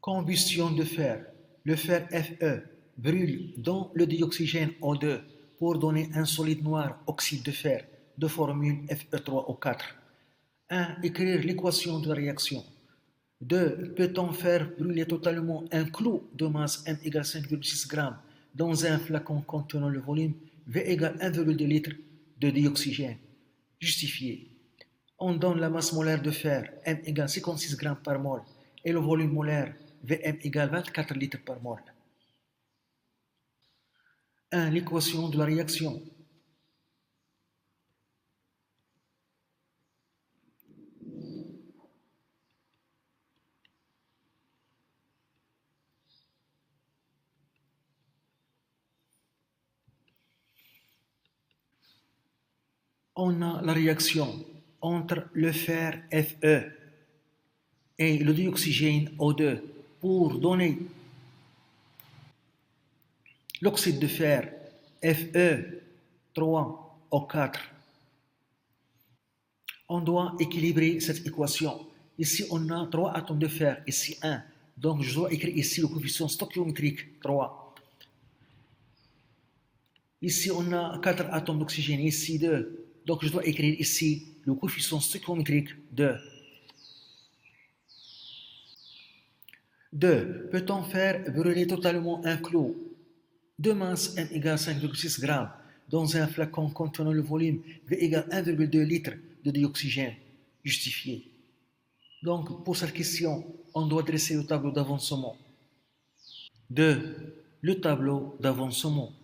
Combustion de fer. Le fer Fe brûle dans le dioxygène O2 pour donner un solide noir, oxyde de fer, de formule Fe3O4. 1. Écrire l'équation de la réaction. 2. Peut-on faire brûler totalement un clou de masse M égale 5,6 g dans un flacon contenant le volume V égale 1,2 litre de dioxygène? Justifié. On donne la masse molaire de fer M égale 56 g par mol et le volume molaire Vm égale 24 litres par mol. 1. L'équation de la réaction. On a la réaction entre le fer Fe et le dioxygène O2 pour donner l'oxyde de fer Fe3O4. On doit équilibrer cette équation. Ici, on a 3 atomes de fer, ici 1. Donc, je dois écrire ici le coefficient stoichiométrique 3. Ici, on a 4 atomes d'oxygène, ici 2. Donc, je dois écrire ici le coefficient stoichiométrique 2. 2. Peut-on faire brûler totalement un clou de masse M égale 5,6 g dans un flacon contenant le volume V égale 1,2 litre de dioxygène? Justifié. Donc, pour cette question, on doit dresser le tableau d'avancement. 2. Le tableau d'avancement.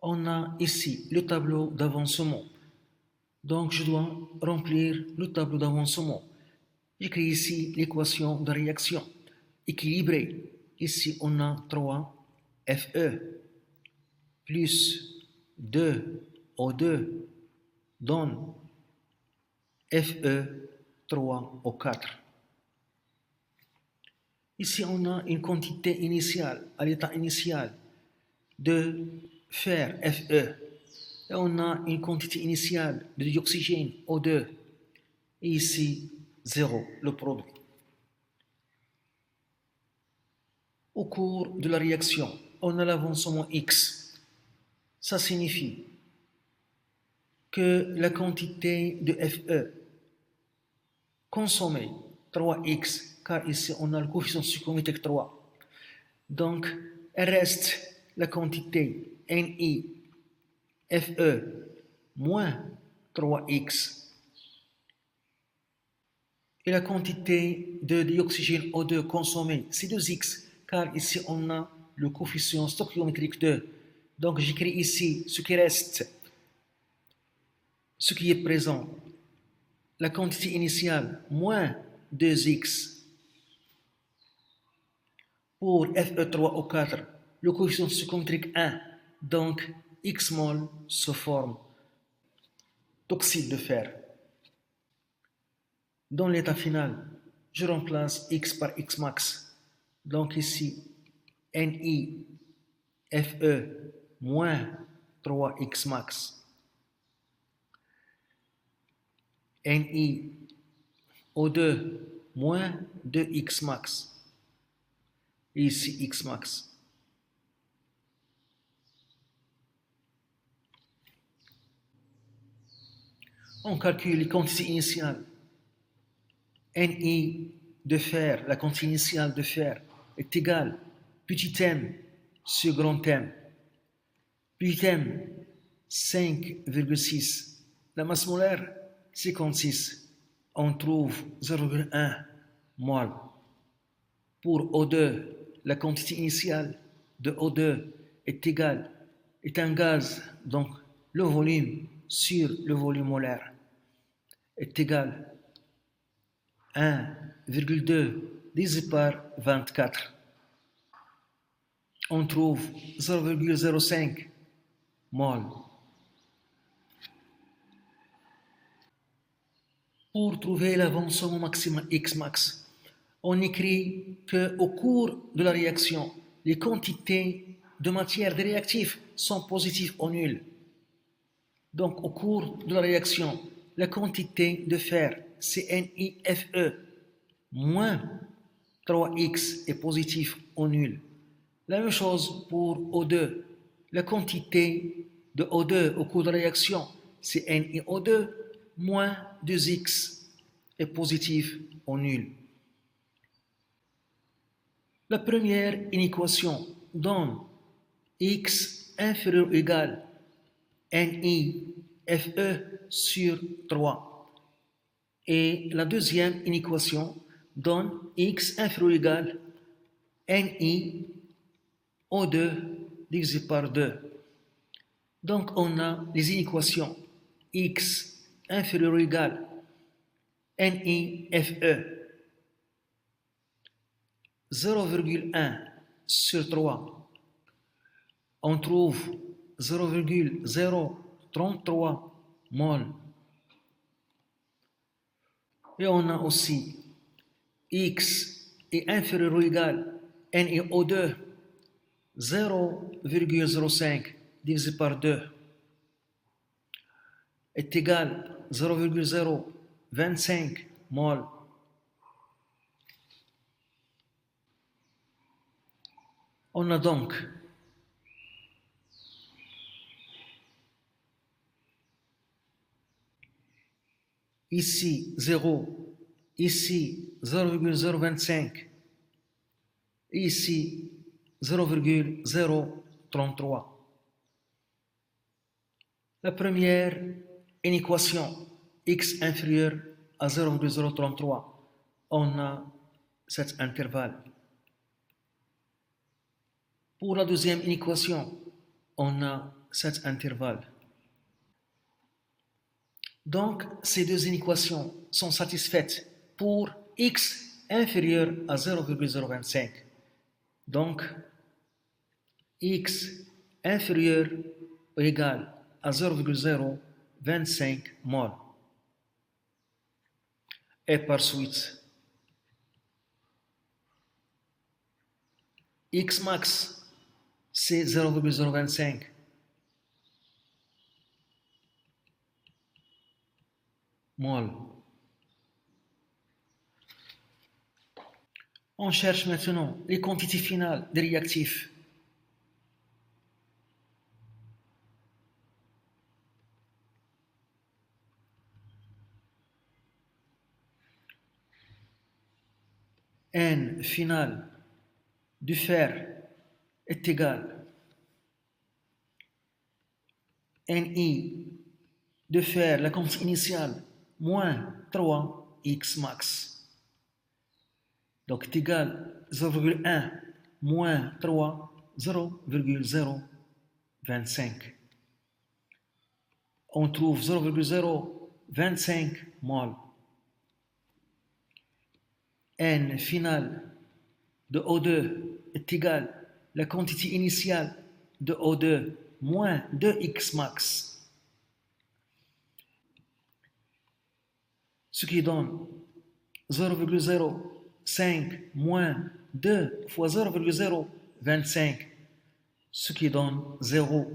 On a ici le tableau d'avancement. Donc, je dois remplir le tableau d'avancement. J'écris ici l'équation de réaction équilibrée. Ici, on a 3 Fe plus 2 O2 donne Fe3O4. Ici, on a une quantité initiale, à l'état initial, de fer Fe. Et on a une quantité initiale de dioxygène O2. Et ici, 0, le produit. Au cours de la réaction, on a l'avancement X. Ça signifie que la quantité de Fe consommée, 3X, car ici on a le coefficient stoichiométrique 3. Donc, il reste la quantité Ni Fe moins 3X. Et la quantité de dioxygène O2 consommée, c'est 2X, car ici on a le coefficient stoichiométrique 2. Donc j'écris ici ce qui reste, ce qui est présent, la quantité initiale moins 2X. Pour Fe3O4, le coefficient stoichiométrique 1, donc X mol se forme d'oxyde de fer. Dans l'état final, je remplace X par X max. Donc ici, Ni Fe moins 3X max. Ni O2 moins 2X max. Et ici, X max. On calcule les quantités initiales. Ni de fer, la quantité initiale de fer, est égale petit m sur grand M. Petit m, 5,6. La masse molaire, 56. On trouve 0,1 mol. Pour O2, la quantité initiale de O2 est un gaz, donc le volume sur le volume molaire est égal à 1,2 divisé par 24. On trouve 0,05 mol. Pour trouver l'avancement maximum X max, on écrit qu'au cours de la réaction, les quantités de matière réactive sont positives ou nulles. Donc, au cours de la réaction, la quantité de fer CNiFe moins 3X est positif ou nul. La même chose pour O2. La quantité de O2 au cours de la réaction CnIO2 moins 2X est positif ou nul. La première inéquation donne X inférieur ou égal NiFe sur 3. Et la deuxième inéquation donne X inférieur ou égal NiO2 divisé par 2. Donc on a les inéquations X inférieur ou égal NiFe 0,1 sur 3. On trouve 0,033 mol. Et on a aussi X est inférieur ou égal NiO2 0,05 divisé par 2 est égal 0,025 mol. On a donc ici 0, ici 0,025, ici 0,033. La première inéquation x inférieur à 0,033, on a cet intervalle. Pour la deuxième inéquation, on a cet intervalle. Donc, ces deux inéquations sont satisfaites pour x inférieur à 0,025. Donc, x inférieur ou égal à 0,025 mol. Et par suite, x max, c'est 0,025. Mol. On cherche maintenant les quantités finales des réactifs. N final du fer est égal Ni de fer, la quantité initiale, moins 3x max. Donc est égal 0,1 moins 3, 0,025. On trouve 0,025 mol. N final de O2 est égal la quantité initiale de O2 moins 2x max. Ce qui donne 0,05 moins 2 fois 0,025, ce qui donne 0.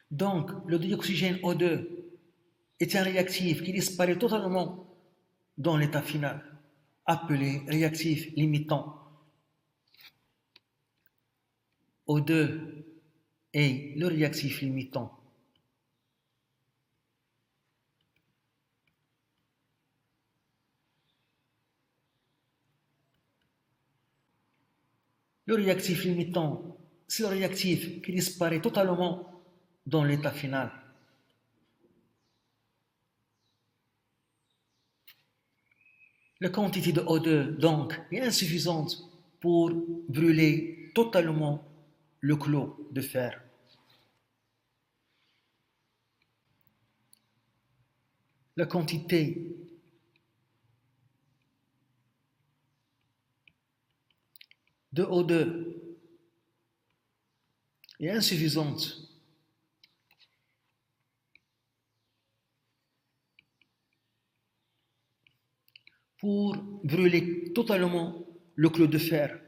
Donc, le dioxygène O2 est un réactif qui disparaît totalement dans l'état final, appelé réactif limitant. O2 est le réactif limitant. Le réactif limitant, c'est le réactif qui disparaît totalement dans l'état final. La quantité de O2, donc, est insuffisante pour brûler totalement le clot de fer. La quantité de O2 est insuffisante pour brûler totalement le clot de fer.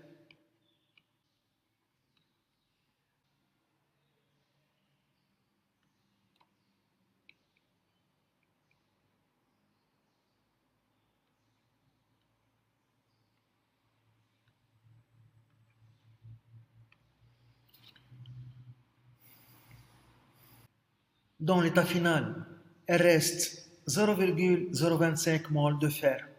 Dans l'état final, il reste 0,025 mol de fer.